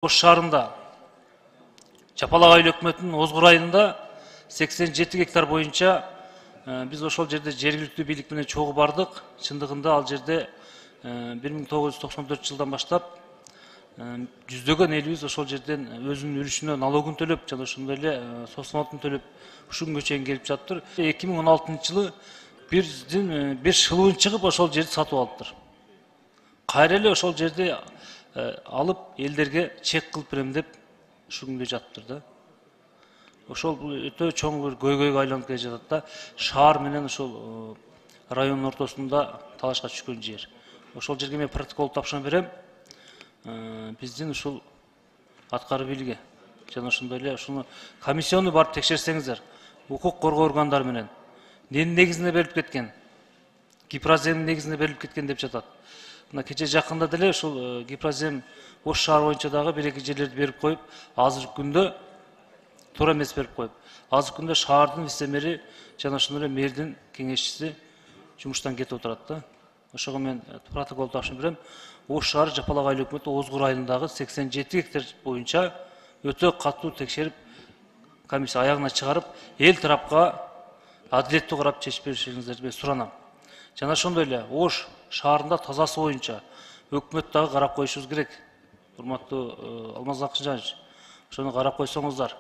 Ош шаарында Чапалак айыл өкмөтүнүн Озгур айылында 87 гектар боюнча биз ошол жерде жергиликтүү бийлик менен чогуу бардык. Чындыгында ал жерде 1994 жылдан баштап жүздөгөн элибиз ошол жерден өзүнүн үлүшүнө налогун төлөп, жана ошондой эле соцсалатын төлөп ушул күнгө чейин келип жатыптыр. 2016 жылы бир шылуун чыгып ошол жерди сатып алыптыр. Кайра эле ошол жерди алып элдерге чек кылып берем деп ушул күндө жатыптыр да. Ошол өтө чоң бир көйгөйгө айланып келе жатат да. Шаар менен ошол райондун ортосунда талашка түшкөн жер. Ошол жерге мен протокол тапшырма берем. Биздин ушул аткаруу бийлиги жана ошондой эле ушуну комиссиону барып текшерсеңиздер, укук коргоо органдары менен эмненин негизинде берилип кеткен, гипроземдин негизинде берилип кеткен деп жатат. Мына кече жакында деле ушул гипрозем Ош шаар боюнча дагы бир-эки жерлерди берип коюп, азыркы күндө туура эмес берип коюп. Азыркы күндө шаардын вице-мэри жана ошондой эле мэрдин кеңешчиси жумуштан кетип отурат да. Ошого мен протокол тапшырып берем. Ош шаары Жапалак айыл өкмөтү Озгур айылындагы 87 гектар боюнча өтө катуу текшерип, комиссия аягына чыгарып, эл тарапка адилеттүү карап чечип беришиңиздерди суранам. Жана ошондой эле Ош шаарында тазасы боюнча өкмөт дагы карап коюшубуз керек. Урматтуу Алмаз Акынжанович, ошону карап койсоңуздар.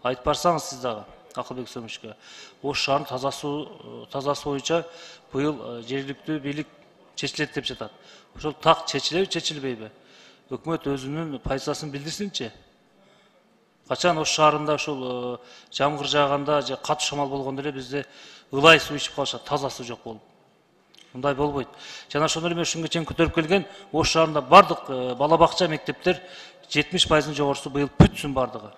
Айтып барсаңыз сиз дагы Акылбек Сөмүшкө. Ош шаарынын тазасы боюнча быйыл жергиликтүү бийлик чечилет деп жатат. Ошол так чечилеби, чечилбейби? Өкмөт өзүнүн позициясын билдирсинчи. Качан Ош шаарында ушул жамгыр жааганда же катуу шамал болгондо эле бизде ылай суу ичип калышат, таза суу жок болуп. Мындай болбойт. Жана ошондой эле ушунга чейин көтөрүп келген Ош шаарында бардык бала бакча, мектептер 70%-ын жогорусу быйыл бүтсүн бардыгы.